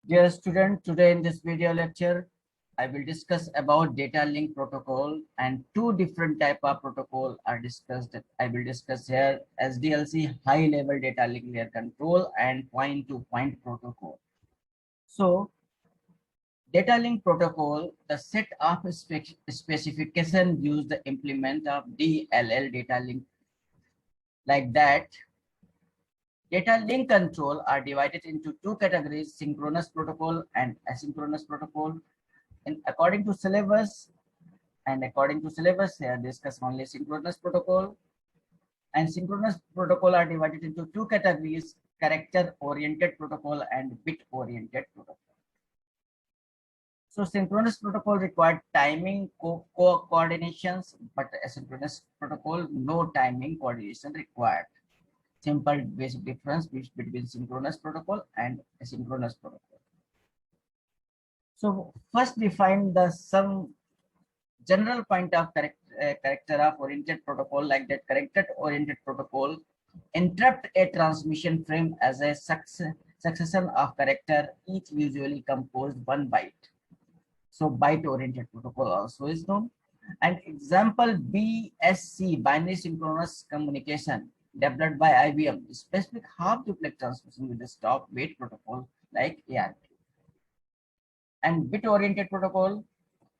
Dear student, today in this video lecture, I will discuss about data link protocol and two different type of protocol are discussed. I will discuss here SDLC high level data link layer control and point to point protocol. So data link protocol, the set of specification use the implement of DLL data link like that. Data link control are divided into two categories, synchronous protocol and asynchronous protocol. And according to syllabus, here discuss only synchronous protocol. And synchronous protocol are divided into two categories, character oriented protocol and bit oriented protocol. So synchronous protocol required timing coordinations, but asynchronous protocol no timing coordination required. Simple basic difference between synchronous protocol and asynchronous protocol. So first define the some general point of character of oriented protocol, like that character oriented protocol interrupt a transmission frame as a succession of character, each usually composed one byte. So byte oriented protocol also is known. And example BSC, binary synchronous communication, developed by IBM, specific half duplex transmission with the stop wait protocol like ARQ. And bit oriented protocol,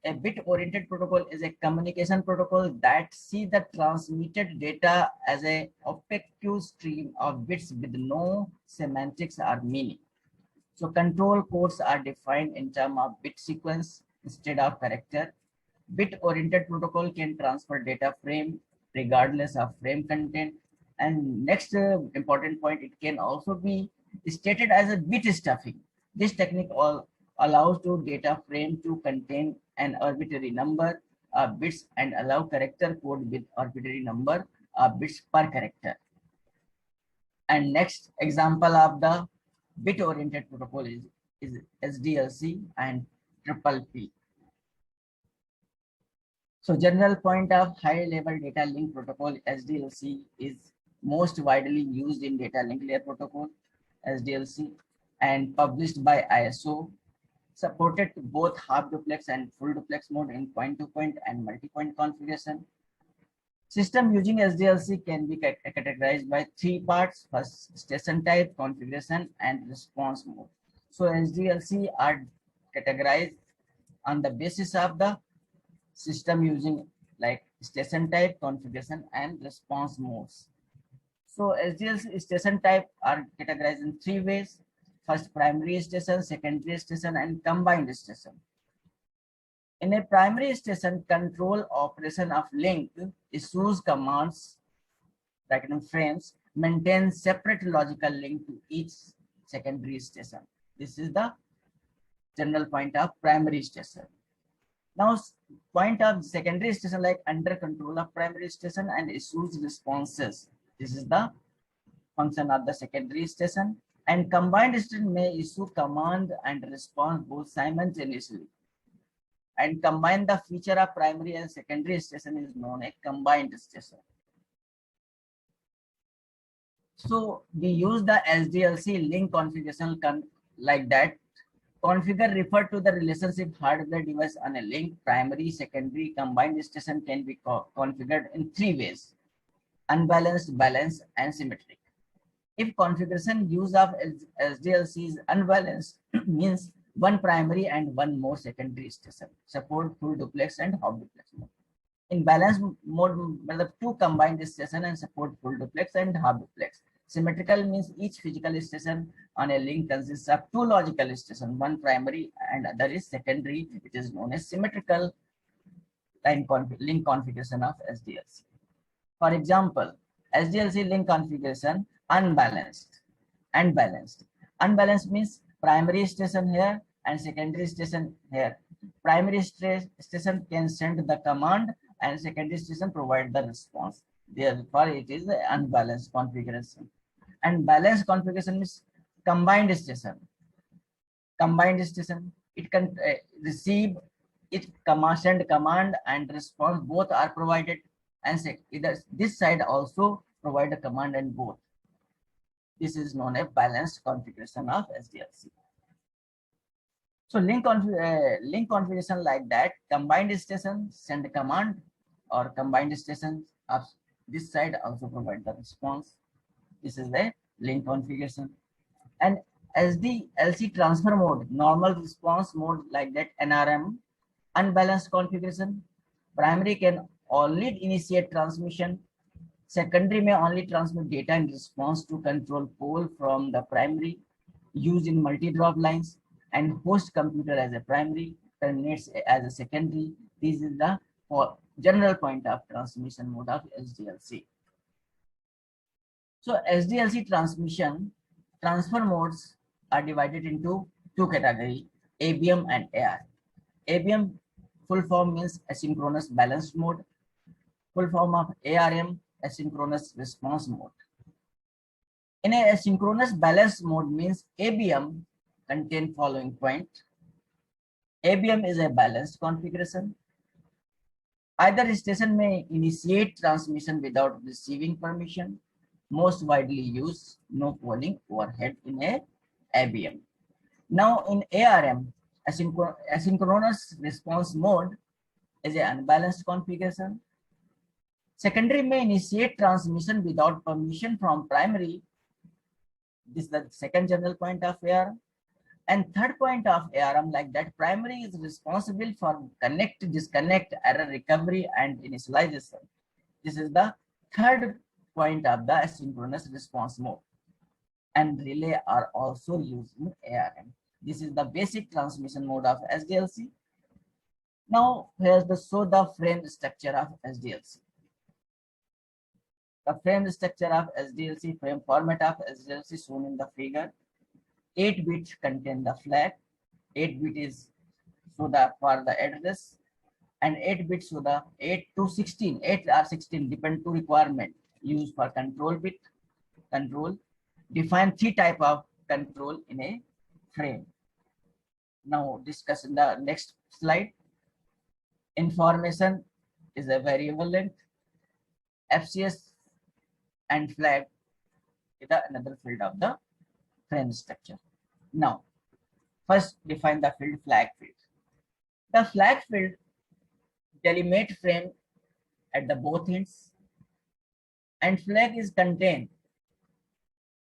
a bit-oriented protocol is a communication protocol that sees the transmitted data as a opaque stream of bits with no semantics or meaning. So control codes are defined in terms of bit sequence instead of character. Bit-oriented protocol can transfer data frame regardless of frame content. And next important point, it can also be stated as a bit stuffing. This technique allows to data frame to contain an arbitrary number of bits and allow character code with arbitrary number of bits per character. And next example of the bit oriented protocol is SDLC and triple P. So general point of high level data link protocol SDLC is most widely used in data link layer protocol SDLC and published by ISO, supported both half duplex and full duplex mode in point to point and multi-point configuration. System using SDLC can be categorized by three parts: first, station type, configuration, and response mode. So SDLC are categorized on the basis of the system using like station type, configuration, and response modes. So SDLC station type are categorized in three ways: first, primary station, secondary station, and combined station. In a primary station, control operation of link issues commands, like in frames, maintain separate logical link to each secondary station. This is the general point of primary station. Now, point of secondary station, like under control of primary station and issues responses. This is the function of the secondary station. And combined station may issue command and response both simultaneously. And combine the feature of primary and secondary station is known as combined station. So we use the SDLC link configuration like that. Configure refer to the relationship hardware device on a link. Primary, secondary, combined station can be configured in three ways: unbalanced, balanced, and symmetric. If configuration use of SDLC is unbalanced, means one primary and one more secondary station. Support full duplex and half duplex mode. In balanced mode, the two combined station and support full duplex and half duplex. Symmetrical means each physical station on a link consists of two logical stations, one primary and other is secondary. It is known as symmetrical link configuration of SDLC. For example, SDLC link configuration unbalanced and balanced. Unbalanced means primary station here and secondary station here. Primary station can send the command and secondary station provide the response. Therefore, it is the unbalanced configuration. And balanced configuration is combined station. Combined station, it can receive it send command and response both are provided, and either this side also provide a command and both. This is known as balanced configuration of SDLC. So link configuration like that, combined station send command or combined station of this side also provide the response. This is the link configuration. And SDLC transfer mode, normal response mode like that, NRM, unbalanced configuration. Primary can only initiate transmission. Secondary may only transmit data in response to control pole from the primary, used in multi-drop lines, and host computer as a primary, terminates as a secondary. This is the general point of transmission mode of SDLC. So SDLC transmission transfer modes are divided into two categories, ABM and AR. ABM full form means asynchronous balanced mode. Full form of ARM, asynchronous response mode. In a asynchronous balanced mode means ABM contain following point. ABM is a balanced configuration. Either station may initiate transmission without receiving permission. Most widely used, no polling overhead in a ABM. Now in ARM, asynchronous response mode is an unbalanced configuration. Secondary may initiate transmission without permission from primary. This is the second general point of ARM. And third point of ARM like that, primary is responsible for connect, disconnect, error recovery, and initialization. This is the third point of the asynchronous response mode. And relay are also used in ARM. This is the basic transmission mode of SDLC. Now here's the frame structure of SDLC. The frame structure of SDLC, frame format of SDLC shown in the figure. 8 bits contain the flag. 8 bit is for the address, and 8 bits so the 8 to 16, 8 or 16 depend to requirement used for control bit. Control define 3 type of control in a frame. Now discuss in the next slide. Information is a variable length. FCS and flag is another field of the frame structure. Now, first define the field flag field. The flag field delimate frame at the both ends, and flag is contained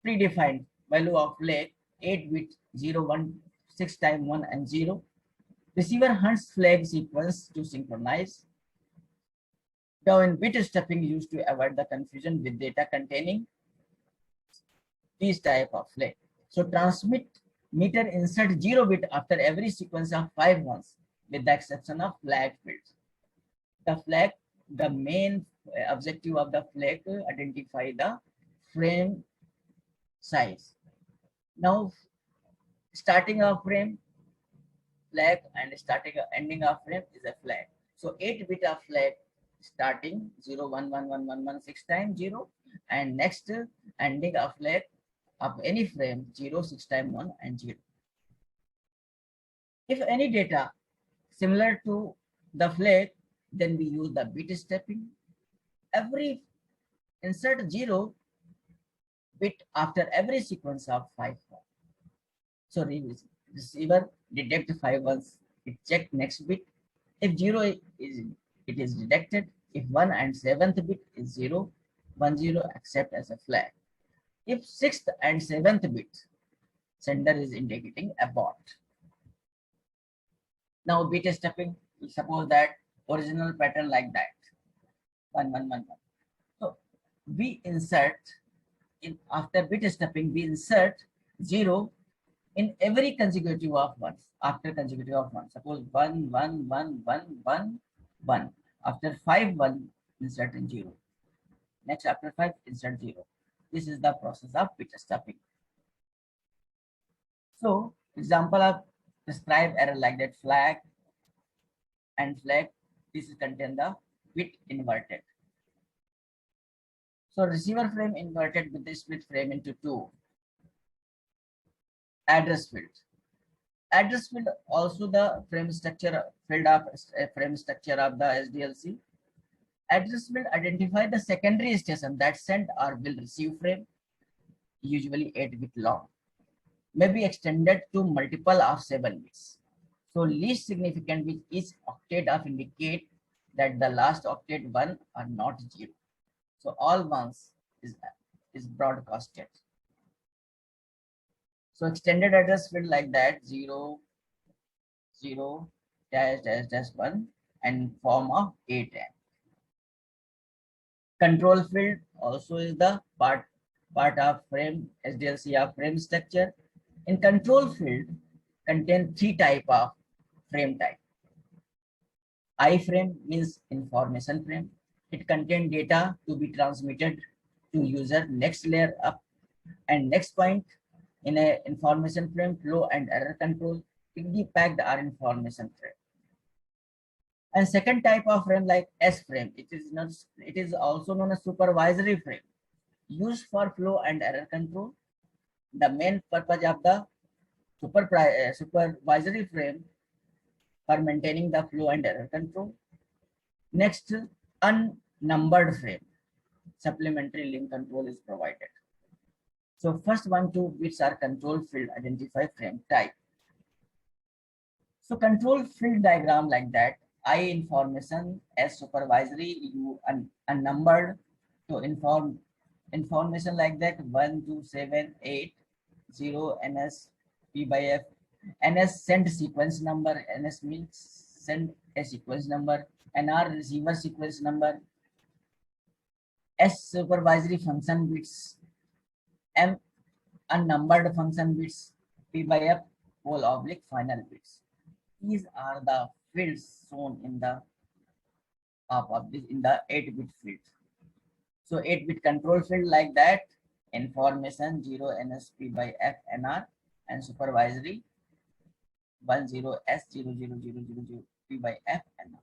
predefined value of flag 8 bit 0 1 6 times 1 and 0. Receiver hunts flag sequence to synchronize. Now in bit stepping used to avoid the confusion with data containing these type of flag. So transmit meter insert 0 bit after every sequence of 5 ones with the exception of flag fields. The flag, the main objective of the flag to identify the frame size. Now starting of frame flag and ending of frame is a flag. So 8 bit of flag starting 0 1 1 1 1 1 6 times 0, and next ending of flag of any frame 0 6 times 1 and 0. If any data similar to the flag, then we use the bit stepping. Every insert 0 bit after every sequence of 5. So receiver detect 5 ones, it check next bit. If 0 is it is detected. If 1 and 7th bit is 0 1 0 accept as a flag. If 6th and 7th bit, sender is indicating abort. Now bit stepping, suppose that original pattern like that 1 1 1 1. So we insert in after bit stepping, we insert 0 in every consecutive of ones after consecutive of 1. Suppose 1 1 1 1 1 1. After 5 1 insert in 0. Next after 5 insert 0. This is the process of bit stepping. So example of describe error like that, flag and flag. This is contain the bit inverted. So receiver frame inverted with the split frame into 2. Address field. Address field also the frame structure field of frame structure of the SDLC. Address field identify the secondary station that send or will receive frame, usually 8 bit long, may be extended to multiple of 7 bits. So least significant with each octet of indicate that the last octet 1 are not 0. So all ones is broadcasted. So extended address field like that 0, 0, dash, dash, dash 1 and form of 8M. Control field also is the part of frame SDLC of frame structure. In control field contain three type of frame type. I frame means information frame. It contains data to be transmitted to user next layer up and next point. In a information frame, flow and error control, piggy packed are information frame. And second type of frame like S frame, it is also known as supervisory frame, used for flow and error control. The main purpose of the supervisory frame for maintaining the flow and error control. Next, unnumbered frame, supplementary link control is provided. So first 1-2 bits are control field identify frame type. So control field diagram like that. I information as supervisory, U unnumbered to inform information like that 1, 2, 7, 8, 0, NS, P by F, NS send sequence number, NS means send a sequence number, NR receiver sequence number, S supervisory function bits, M unnumbered function bits, P by F whole oblique final bits. These are the fields shown in the in the 8-bit field. So 8-bit control field like that, information 0 NSP by FNR and supervisory 10S00000 P by FNR.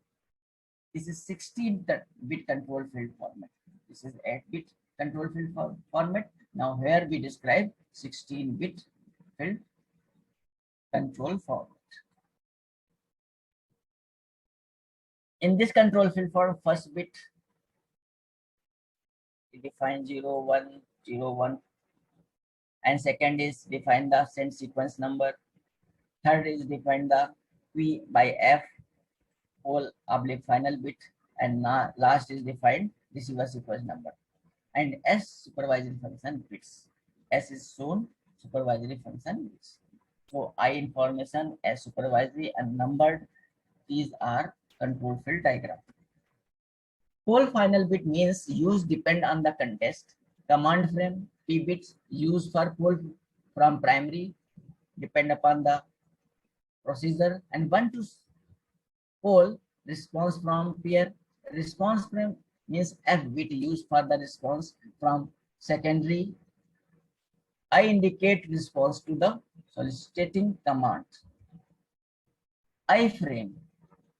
This is 16-bit control field format. This is 8-bit control field format. Now here we describe 16-bit field control format. In this control field for first bit, we define 0, 1, 0, 1. And second is define the send sequence number. Third is define the P by F whole oblique final bit. And last is defined receiver sequence number. And S supervisory function bits. S is shown supervisory function bits. So I information as supervisory and numbered. These are control field diagram. Whole final bit means use depend on the context. Command frame P bits used for pull from primary depend upon the procedure, and 1 to poll response from peer. Response frame means F bit used for the response from secondary. I indicate response to the soliciting command. I frame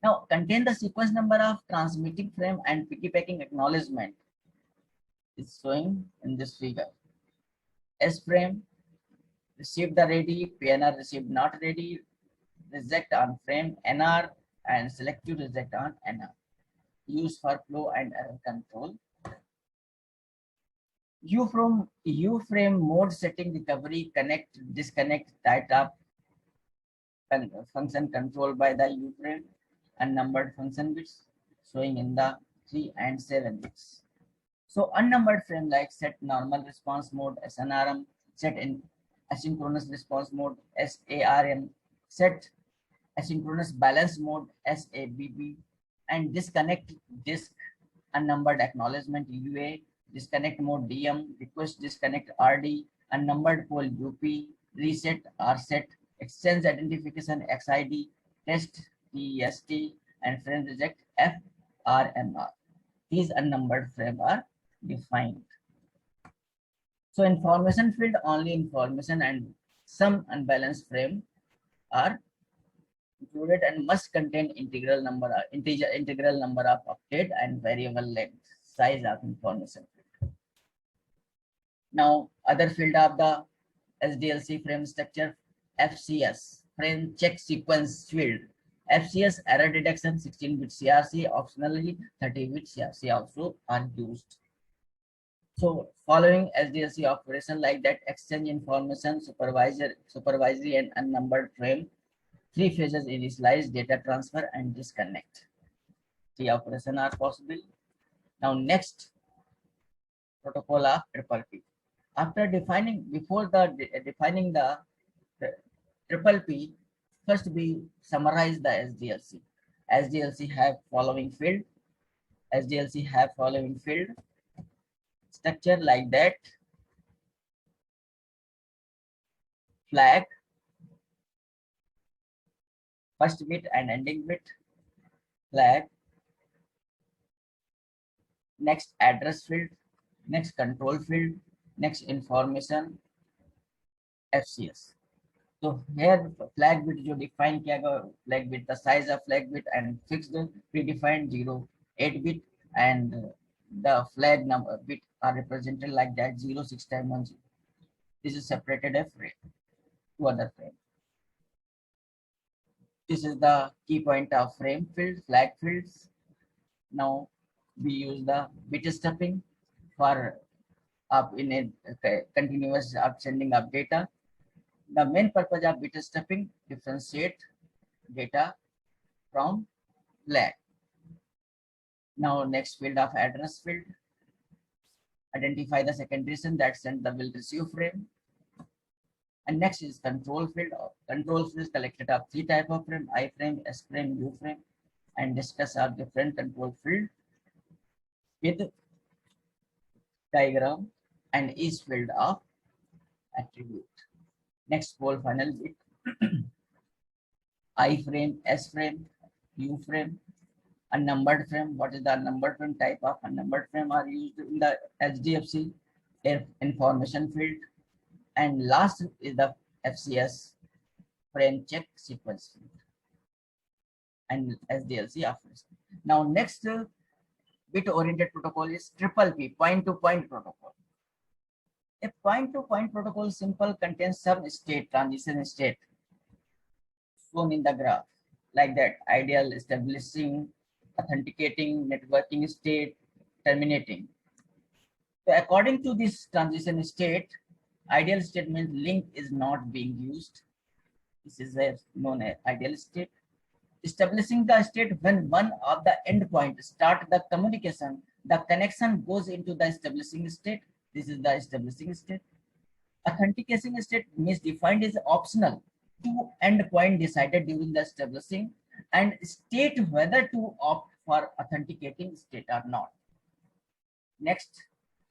now contain the sequence number of transmitting frame and piggybacking acknowledgement is showing in this figure. S frame received the ready, PNR received not ready, reject on frame NR and selective reject on NR. Used for flow and error control. U frame mode setting recovery connect disconnect data function controlled by the U frame and numbered function bits showing in the 3 and 7 bits. So unnumbered frame like set normal response mode SNRM, set in asynchronous response mode SARM, set asynchronous balance mode SABB, and disconnect disk unnumbered acknowledgement UA, disconnect mode DM, request disconnect RD, unnumbered poll UP, reset RSet, exchange identification XID, test TEST, and frame reject FRMR. These unnumbered frame are defined. So information field only information and some unbalanced frame are included and must contain integral number of octet and variable length size of information field. Now other field of the SDLC frame structure, FCS frame check sequence field. FCS error detection 16-bit CRC, optionally 30-bit CRC also are used. So following SDLC operation like that, exchange information, supervisory and unnumbered frame Three phases initialize, data transfer, and disconnect. Three operations are possible. Now next, protocol of triple P. After defining, before the defining the triple P, first we summarize the SDLC. SDLC have following field. SDLC have following field structure like that: flag, first bit and ending bit, flag, next address field, next control field, next information, FCS. तो here flag bit जो define किया गया flag bit, the size of flag bit and fixed predefined 0, 8 bit, and the flag number bit are represented like that 0, 6 times 1 0. This is separated a frame to other frame. This is the key point of frame field, flag fields. Now we use the bit stepping for up in a continuous up sending of data. The main purpose of bit stepping: differentiate data from flag. Now next field of address field, identify the second destination that send the will receive frame. And next is control field. Control field is collected of three type of frame: I frame, S frame, U frame, and discuss our different control field with diagram and each field of attribute. Next pole final bit: I frame, S frame, U frame, unnumbered frame. What is the unnumbered frame? Type of unnumbered frame are used in the HDFC information field. And last is the FCS frame check sequence field and SDLC after. Now next bit oriented protocol is triple P, point to point protocol. A point to point protocol simple contains some state, transition state shown in the graph like that: ideal, establishing, authenticating, networking state, terminating. So according to this transition state, ideal state means link is not being used. This is a known as ideal state. Establishing the state: when one of the endpoint start the communication, the connection goes into the establishing state. This is the establishing state. Authentication state means defined as optional. Two endpoint decided during the establishing and state whether to opt for authenticating state or not. Next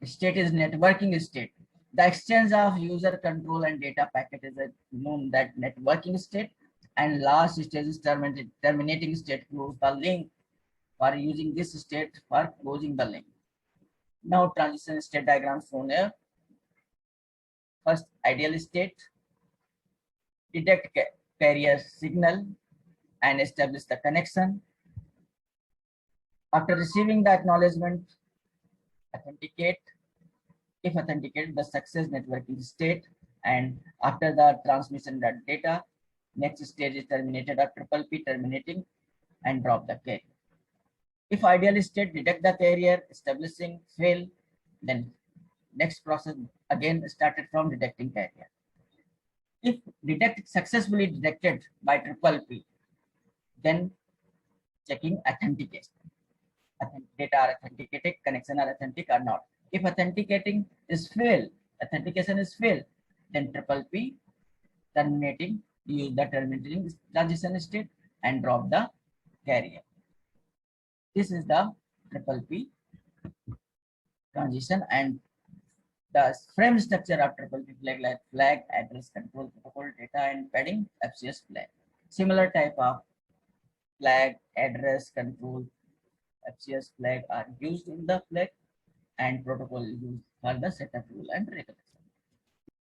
state is networking state. The exchange of user control and data packet is known that networking state. And last stage is terminating state. Close the link. For using this state for closing the link. Now transition state diagram shown here. First, ideal state: detect carrier signal and establish the connection. After receiving the acknowledgement, authenticate. If authenticated, the success networking state. And after the transmission of data, next stage is terminated or triple P, terminating and drop the carrier. If ideal state, detect the carrier, establishing, fail, then next process again started from detecting carrier. If successfully detected by triple P, then checking authentication. Data are authenticated, connection are authentic or not. If authenticating is fail, authentication is fail, then triple P, terminating, use the terminating transition state and drop the carrier. This is the triple P transition and the frame structure of triple P flag, like flag, address, control, protocol, data, and padding, FCS flag. Similar type of flag, address, control, FCS flag are used in the flag, and protocol is used for the setup rule and regulation.